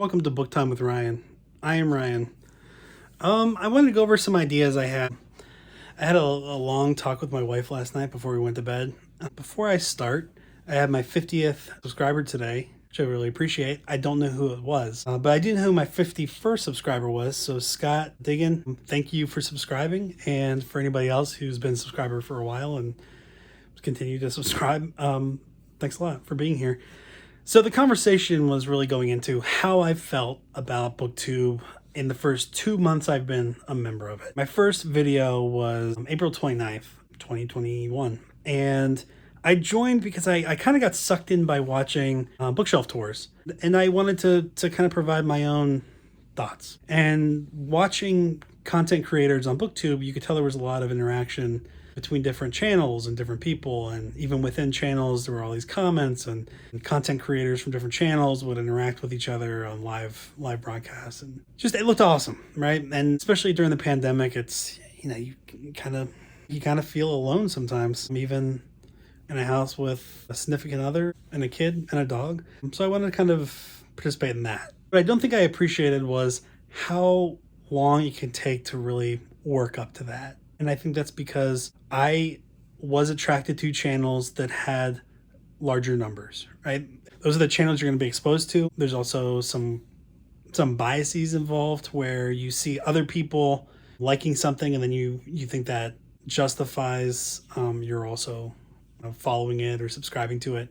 Welcome to Book Time with Ryan. I am Ryan. I wanted to go over some ideas I had. I had a long talk with my wife last night before we went to bed. Before I start, I had my 50th subscriber today, which I really appreciate. I don't know who it was, but I do know who my 51st subscriber was. So Scott Diggin, thank you for subscribing, and for anybody else who's been a subscriber for a while and continue to subscribe, thanks a lot for being here. So the conversation was really going into how I felt about BookTube in the first 2 months I've been a member of it. My first video was April 29th, 2021. And I joined because I kind of got sucked in by watching bookshelf tours. And I wanted to kind of provide my own thoughts. And watching content creators on BookTube, you could tell there was a lot of interaction between different channels and different people, and even within channels there were all these comments, and content creators from different channels would interact with each other on live broadcasts, and just it looked awesome, right? And especially during the pandemic, it's you kind of feel alone sometimes, even in a house with a significant other and a kid and a dog. So I wanted to kind of participate in that. What I don't think I appreciated was how long it can take to really work up to that. And I think that's because I was attracted to channels that had larger numbers, right? Those are the channels you're going to be exposed to. There's also some biases involved where you see other people liking something and then you think that justifies you're also following it or subscribing to it.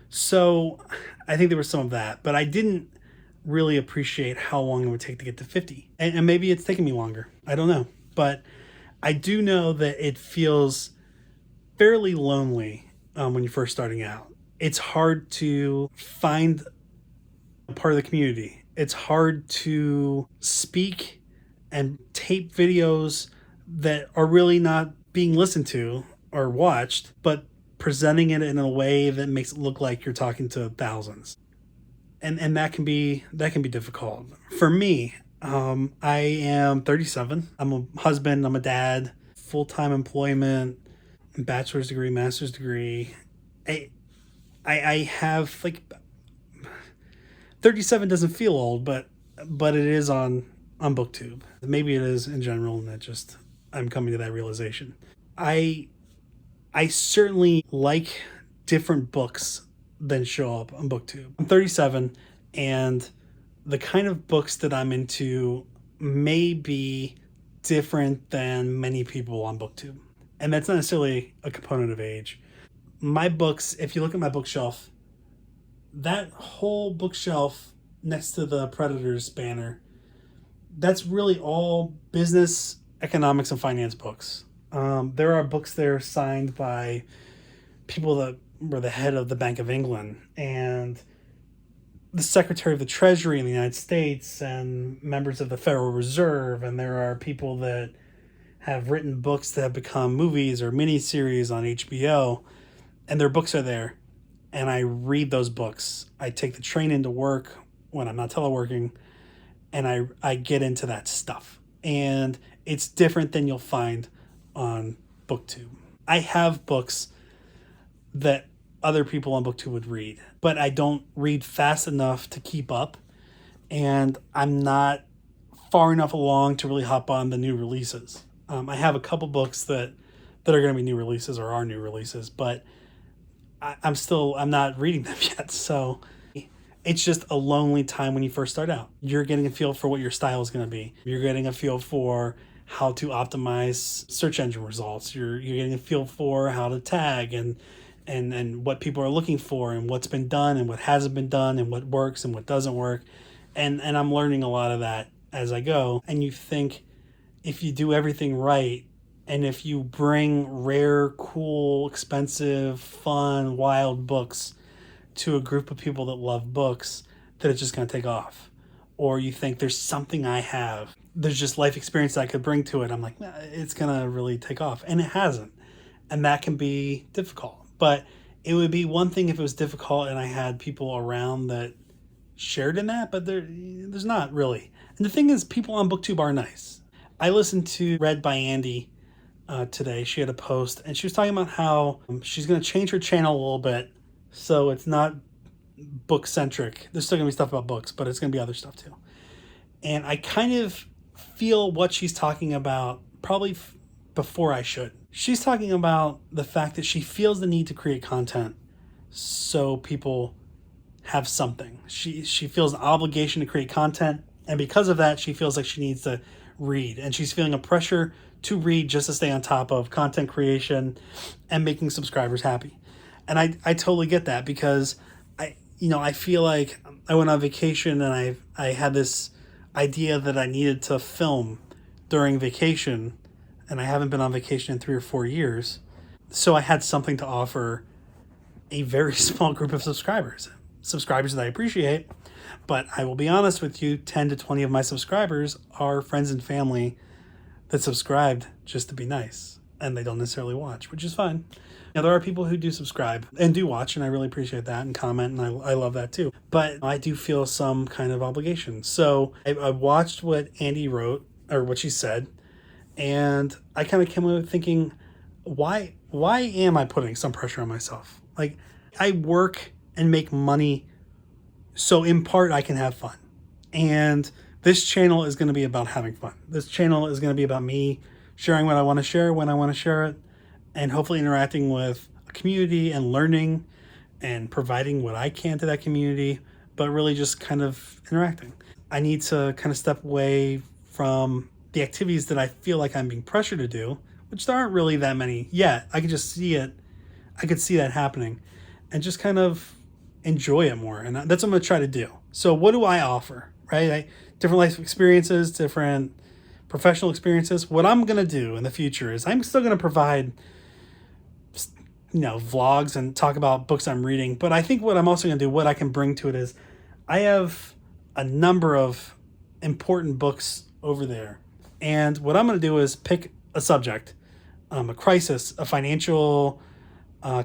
So I think there was some of that, but I didn't really appreciate how long it would take to get to 50. And maybe it's taking me longer. I don't know. But I do know that it feels fairly lonely when you're first starting out. It's hard to find a part of the community. It's hard to speak and tape videos that are really not being listened to or watched, but presenting it in a way that makes it look like you're talking to thousands. And that can be difficult. For me, I am 37. I'm a husband. I'm a dad. Full-time employment, bachelor's degree, master's degree. I have 37 doesn't feel old, but it is on BookTube. Maybe it is in general, and I'm coming to that realization. I certainly like different books than show up on BookTube. I'm 37, and the kind of books that I'm into may be different than many people on BookTube. And that's not necessarily a component of age. My books, if you look at my bookshelf, that whole bookshelf next to the Predators banner, that's really all business, economics, and finance books. There are books there signed by people that were the head of the Bank of England and the Secretary of the Treasury in the United States and members of the Federal Reserve. And there are people that have written books that have become movies or miniseries on HBO, and their books are there. And I read those books. I take the train into work when I'm not teleworking, and I get into that stuff. And it's different than you'll find on BookTube. I have books that other people on BookTube would read, but I don't read fast enough to keep up, and I'm not far enough along to really hop on the new releases. I have a couple books that are going to be new releases or are new releases, but I'm not reading them yet. So it's just a lonely time when you first start out. You're getting a feel for what your style is going to be. You're getting a feel for how to optimize search engine results. You're getting a feel for how to tag and what people are looking for and what's been done and what hasn't been done and what works and what doesn't work. And I'm learning a lot of that as I go. And you think if you do everything right, and if you bring rare, cool, expensive, fun, wild books to a group of people that love books, that it's just going to take off. Or you think there's something I have, there's just life experience that I could bring to it. I'm like, nah, it's going to really take off. And it hasn't. And that can be difficult. But it would be one thing if it was difficult and I had people around that shared in that, but there's not really. And the thing is, people on BookTube are nice. I listened to Read by Andy today. She had a post, and she was talking about how she's going to change her channel a little bit so it's not book centric. There's still gonna be stuff about books, but it's gonna be other stuff too. And I kind of feel what she's talking about probably before I should. She's talking about the fact that she feels the need to create content so people have something. She feels an obligation to create content, and because of that, she feels like she needs to read, and she's feeling a pressure to read just to stay on top of content creation and making subscribers happy. And I totally get that, because I feel like I went on vacation and I had this idea that I needed to film during vacation, and I haven't been on vacation in 3 or 4 years. So I had something to offer a very small group of subscribers that I appreciate. But I will be honest with you, 10 to 20 of my subscribers are friends and family that subscribed just to be nice, and they don't necessarily watch, which is fine. Now, there are people who do subscribe and do watch, and I really appreciate that, and comment, and I love that too. But I do feel some kind of obligation. So I watched what Andy wrote, or what she said, and I kind of came away thinking, why am I putting some pressure on myself? Like, I work and make money, so in part I can have fun. And this channel is going to be about having fun. This channel is going to be about me sharing what I want to share when I want to share it, and hopefully interacting with a community and learning and providing what I can to that community, but really just kind of interacting. I need to kind of step away from the activities that I feel like I'm being pressured to do, which there aren't really that many yet. I could just see it. I could see that happening, and just kind of enjoy it more. And that's what I'm going to try to do. So what do I offer, right? Different life experiences, different professional experiences. What I'm going to do in the future is I'm still going to provide, vlogs and talk about books I'm reading. But I think what I'm also going to do, what I can bring to it, is I have a number of important books over there. And what I'm going to do is pick a subject, a crisis, a financial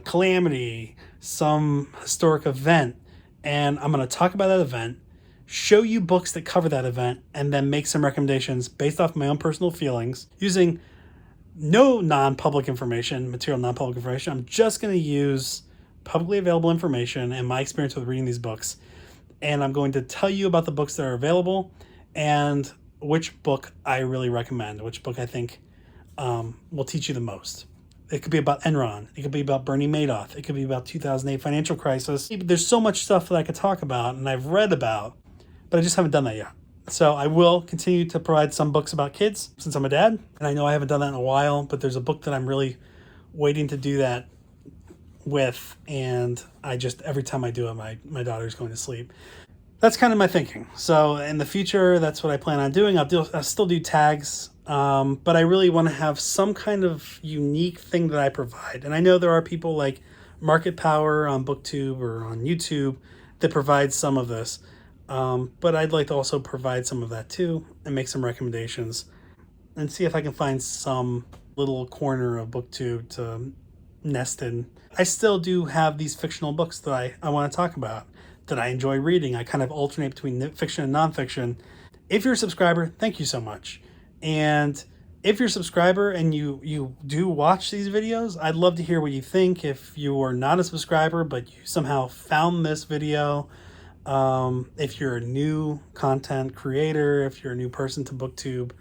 calamity, some historic event, and I'm going to talk about that event, show you books that cover that event, and then make some recommendations based off my own personal feelings, using no non-public information. I'm just going to use publicly available information and my experience with reading these books, and I'm going to tell you about the books that are available and which book I really recommend, which book I think will teach you the most. It could be about Enron. It could be about Bernie Madoff. It could be about 2008 financial crisis. There's so much stuff that I could talk about and I've read about, but I just haven't done that yet. So I will continue to provide some books about kids since I'm a dad. And I know I haven't done that in a while, but there's a book that I'm really waiting to do that with. And every time I do it, my daughter's going to sleep. That's kind of my thinking. So in the future, that's what I plan on doing. I'll still do tags. But I really want to have some kind of unique thing that I provide. And I know there are people like Market Power on BookTube or on YouTube that provide some of this. But I'd like to also provide some of that too and make some recommendations and see if I can find some little corner of BookTube to nest in. I still do have these fictional books that I want to talk about, that I enjoy reading. I kind of alternate between fiction and nonfiction. If you're a subscriber, thank you so much. And if you're a subscriber and you do watch these videos, I'd love to hear what you think. If you are not a subscriber, but you somehow found this video, if you're a new content creator, if you're a new person to BookTube,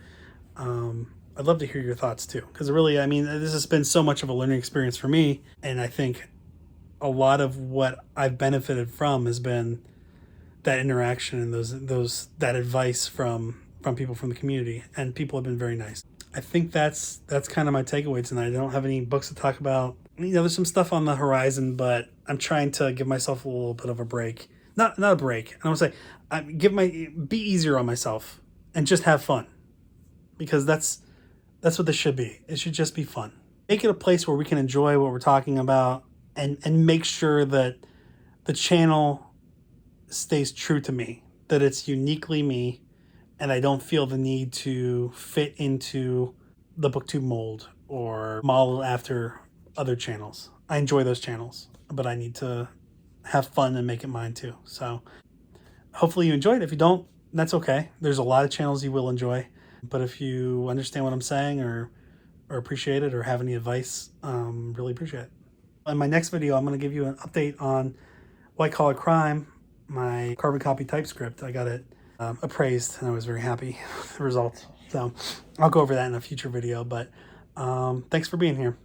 I'd love to hear your thoughts too. Because really, this has been so much of a learning experience for me. And I think a lot of what I've benefited from has been that interaction and that advice from people from the community, and people have been very nice. I think that's kind of my takeaway tonight. I don't have any books to talk about. There's some stuff on the horizon, but I'm trying to give myself a little bit of a break. Not a break. I don't want to say be easier on myself and just have fun, because that's what this should be. It should just be fun. Make it a place where we can enjoy what we're talking about, and make sure that the channel stays true to me, that it's uniquely me, and I don't feel the need to fit into the BookTube mold or model after other channels. I enjoy those channels, but I need to have fun and make it mine too. So hopefully you enjoyed it. If you don't, that's okay. There's a lot of channels you will enjoy. But if you understand what I'm saying or appreciate it or have any advice, really appreciate it. In my next video, I'm going to give you an update on white collar crime, my carbon copy TypeScript, I got it appraised, and I was very happy with the results. So I'll go over that in a future video, but thanks for being here.